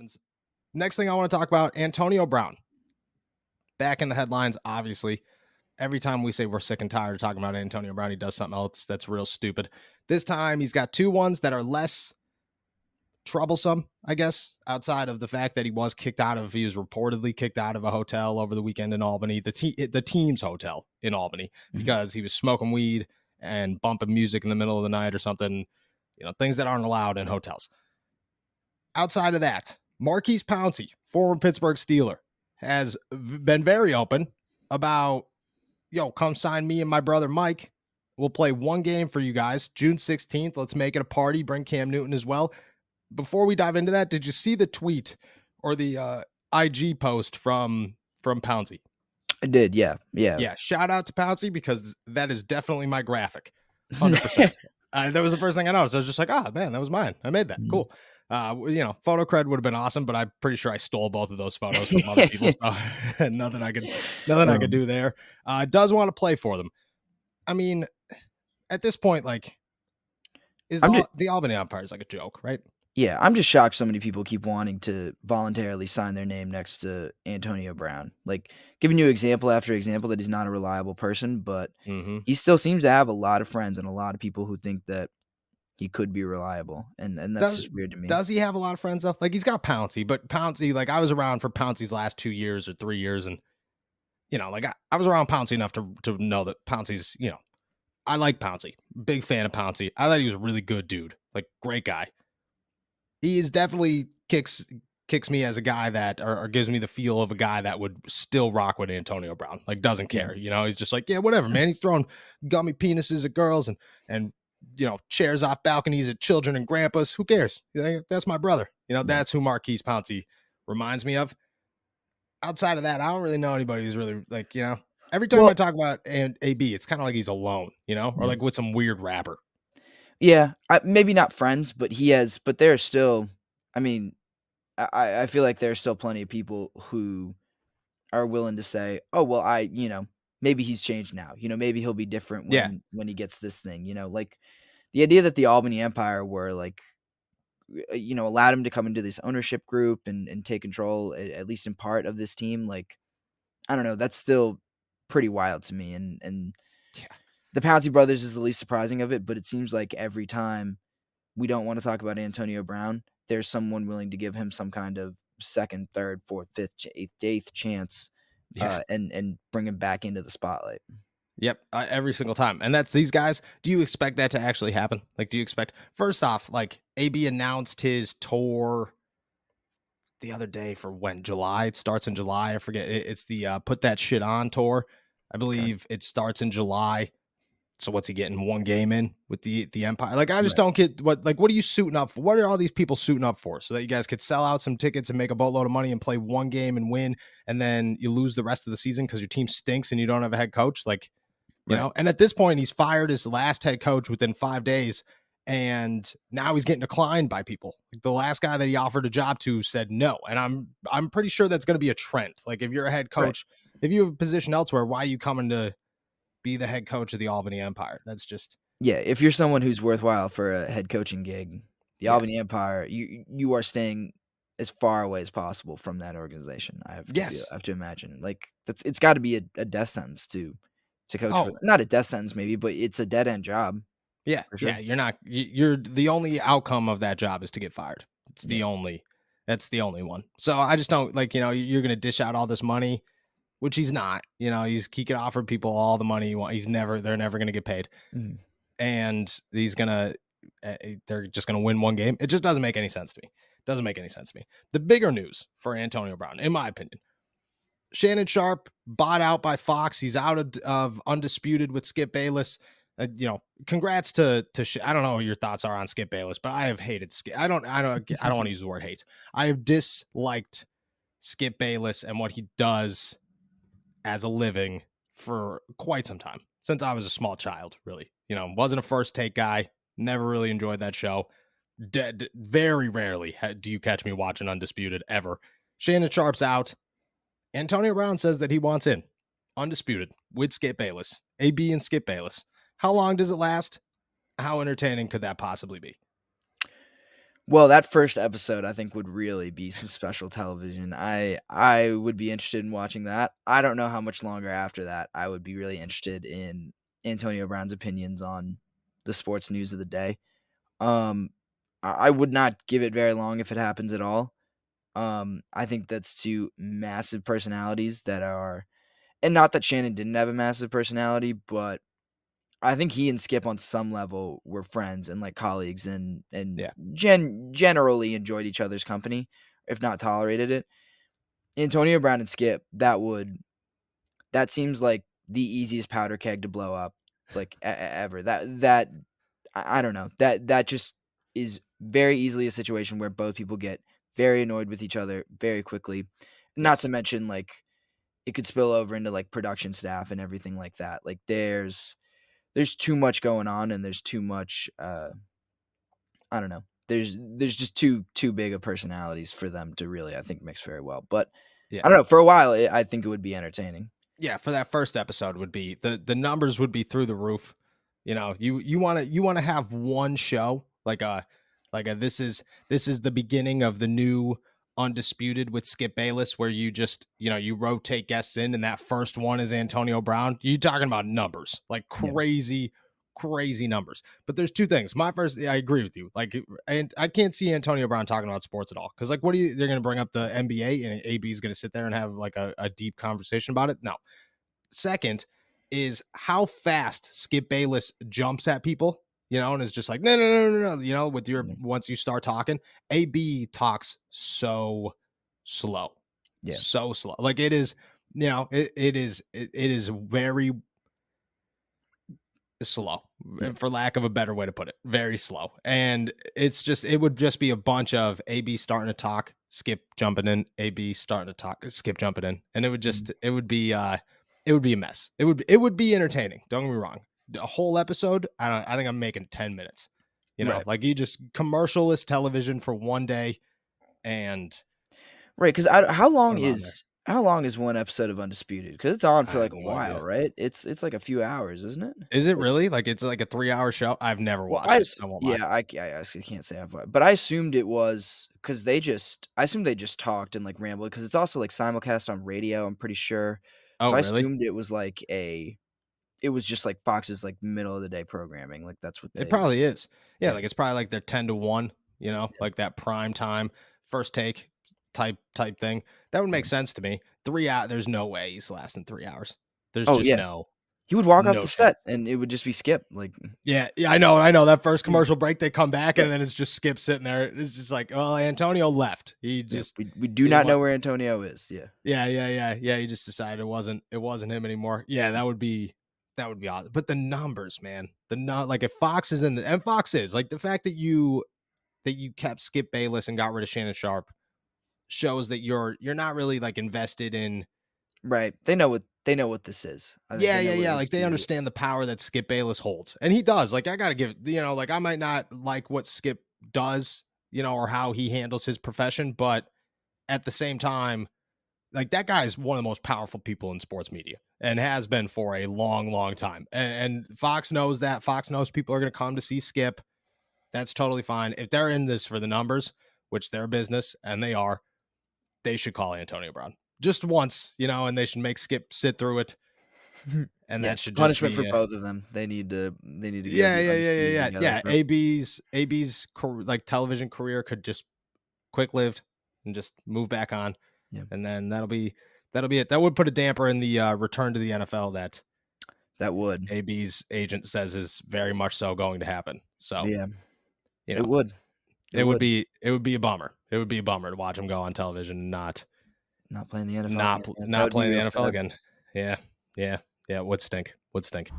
happens. Next thing I want to talk about, Antonio Brown. Back in the headlines, obviously. Every time we say we're sick and tired of talking about Antonio Brown, he does something else that's real stupid. This time, he's got two ones that are less troublesome, I guess, outside of the fact that he was reportedly kicked out of a hotel over the weekend in Albany, the team's hotel in Albany, because he was smoking weed and bumping music in the middle of the night or something, things that aren't allowed in hotels. Outside of that, Marquise Pouncey, former Pittsburgh Steeler, has been very open about, come sign me and my brother Mike. We'll play one game for you guys, June 16th. Let's make it a party. Bring Cam Newton as well. Before we dive into that, did you see the tweet or the IG post from Pouncey? I did, yeah. Shout out to Pouncey, because that is definitely my graphic, 100%. That was the first thing I noticed. I was just like, man, that was mine. I made that. Cool. Photo cred would have been awesome, but I'm pretty sure I stole both of those photos from other people. So nothing I could do there. Does want to play for them. I mean, at this point, like, the Albany Empire is like a joke, right? Yeah, I'm just shocked so many people keep wanting to voluntarily sign their name next to Antonio Brown. Like, giving you example after example that he's not a reliable person, but he still seems to have a lot of friends and a lot of people who think that he could be reliable. And that's just weird to me. Does he have a lot of friends though? Like, he's got Pouncey, but Pouncey, like, I was around for Pouncey's last 2 years or 3 years, and like I was around Pouncey enough to know that Pouncey's, I like Pouncey. Big fan of Pouncey. I thought he was a really good dude. Like, great guy. He is definitely kicks me as a guy that, or gives me the feel of a guy that would still rock with Antonio Brown. Like, doesn't care. He's just like, yeah, whatever, man. He's throwing gummy penises at girls and chairs off balconies at children and grandpas. Who cares? That's my brother. That's who Marquise Pouncey reminds me of. Outside of that, I don't really know anybody who's really like, every time I talk about AB, it's kind of like he's alone, or like with some weird rapper. Yeah, maybe not friends, but but there are still, I mean, I feel like there are still plenty of people who are willing to say, oh, well, maybe he's changed now. Maybe he'll be different when he gets this thing, like the idea that the Albany Empire were like, allowed him to come into this ownership group and take control, at least in part, of this team. Like, I don't know, that's still pretty wild to me. And the Pouncey brothers is the least surprising of it, but it seems like every time we don't want to talk about Antonio Brown, there's someone willing to give him some kind of second, third, fourth, fifth, eighth chance, and bring him back into the spotlight. Yep, every single time. And that's these guys. Do you expect that to actually happen? Like, do you expect, first off, like, AB announced his tour the other day for when? July? It starts in July. I forget. It's the Put That Shit On tour. I believe it starts in July. So what's he getting? One game in with the Empire? Like, I just don't get what are you suiting up for? What are all these people suiting up for? So that you guys could sell out some tickets and make a boatload of money and play one game and win, and then you lose the rest of the season because your team stinks and you don't have a head coach? Like, and at this point, he's fired his last head coach within 5 days, and now he's getting declined by people. Like, the last guy that he offered a job to said no, and I'm pretty sure that's going to be a trend. Like, if you're a head coach, if you have a position elsewhere, why are you coming to be the head coach of the Albany Empire? That's just, if you're someone who's worthwhile for a head coaching gig, the Albany Empire, you are staying as far away as possible from that organization. I have to imagine, like, it's got to be a death sentence to coach for, not a death sentence maybe, but it's a dead end job. Yeah, sure. You're the only outcome of that job is to get fired. It's that's the only one. So I just don't, like, you're gonna dish out all this money, which he's not. He could offer people all the money he wants. They're never gonna get paid, and they're just gonna win one game. It just doesn't make any sense to me. The bigger news for Antonio Brown, in my opinion, Shannon Sharp bought out by Fox. He's out of Undisputed with Skip Bayless. Congrats to I don't know what your thoughts are on Skip Bayless, but I have hated Skip. I don't want to use the word hate. I have disliked Skip Bayless and what he does as a living for quite some time, since I was a small child, really. Wasn't a First Take guy. Never really enjoyed that show. Very rarely do you catch me watching Undisputed, ever. Shannon Sharp's out. Antonio Brown says that he wants in Undisputed with Skip Bayless, AB and Skip Bayless. How long does it last? How entertaining could that possibly be? Well, that first episode I think would really be some special television. I would be interested in watching that. I don't know how much longer after that I would be really interested in Antonio Brown's opinions on the sports news of the day. Um, I would not give it very long if it happens at all. I think that's 2 massive personalities that are, and not that Shannon didn't have a massive personality, but I think he and Skip on some level were friends and, like, colleagues and Yeah. generally enjoyed each other's company, if not tolerated it. Antonio Brown and Skip, that seems like the easiest powder keg to blow up, like, ever. I don't know. That just is very easily a situation where both people get very annoyed with each other very quickly. Not Yes. to mention, like, it could spill over into, like, production staff and everything like that. Like, there's too much going on and there's too much, I don't know. There's just too big of personalities for them to really, I think, mix very well. But Yeah. I don't know, for a while, I think it would be entertaining. Yeah, for that first episode would be the numbers would be through the roof. You know, you want to have one show like a this is the beginning of the new Undisputed with Skip Bayless, where you just you rotate guests in, and that first one is Antonio Brown. You talking about numbers like Yeah. crazy numbers. But there's two things. My first, I agree with you. Like, and I can't see Antonio Brown talking about sports at all because like, what are you? They're going to bring up the NBA and AB is going to sit there and have like a deep conversation about it. No, second is how fast Skip Bayless jumps at people, and is just like, no, no, no, no, no, with your Yeah. once you start talking, AB talks so slow, Yeah. so slow. Like it is, it is very slow, Yeah. for lack of a better way to put it, very slow. And it would just be a bunch of AB starting to talk, Skip jumping in, AB starting to talk, Skip jumping in, and Mhm. it would be a mess. It would be entertaining. Don't get me wrong. A whole episode, I think I'm making 10 minutes. Right. Like you just commercialless television for one day and Right, 'cause put them on there. how long is one episode of Undisputed? Because it's on I for, have like, a no while, idea. right? It's like a few hours, isn't it? Is it Like, really like it's like a 3 hour show? I've never well, watched it. I won't lie. yeah, I actually can't say I've but I assumed it was because I assumed they just talked and, like, rambled because it's also, like, simulcast on radio, I'm pretty sure. Oh, So I really? assumed it was just, like, Fox's, like, middle of the day programming, like, that's what It they probably is. Yeah, yeah, like it's probably like they're 10 to 1, yeah, like that prime time, first take type thing. That would yeah. make sense to me. 3 hours, there's no way he's lasting 3 hours. There's Oh, just yeah. no He would walk off no the set, chance. and it would just be Skip, like, Yeah, yeah, I know. That first yeah, commercial break, they come back yeah, and then it's just Skip sitting there. It's just like, well, Antonio left. He yeah. just We do he not know what where Antonio is, yeah, yeah. He just decided it wasn't him anymore. Yeah, yeah. that would be odd. But the numbers, man, like if Fox is in the and Fox is like the fact that you kept Skip Bayless and got rid of Shannon Sharp shows that you're not really like invested in. Right. They know what this is. Yeah, They know yeah, what yeah. Like they Undisputed is. understand the power that Skip Bayless holds. And he does. Like I gotta give, like I might not like what Skip does, or how he handles his profession, but at the same time, like that guy is one of the most powerful people in sports media and has been for a long, long time. And Fox knows that. Fox knows people are gonna come to see Skip. That's totally fine. If they're in this for the numbers, which they're a business and they should call Antonio Brown just once, and they should make Skip sit through it, and that Yes, should just punishment for be both of them. They need to go yeah, do yeah, yeah, yeah, Undisputed yeah, together yeah. for AB's like television career could just quick lived and just move back on, yeah, and then that'll be it. That would put a damper in the return to the NFL that that would. AB's agent says is very much so going to happen. So Yeah, you it know, would. It it would would. be it would be a bummer. It would be a bummer to watch him go on television and Not playing the NFL again. Yeah, that not would be playing the real NFL sad. again. Yeah, yeah, yeah. It would stink. Would stink.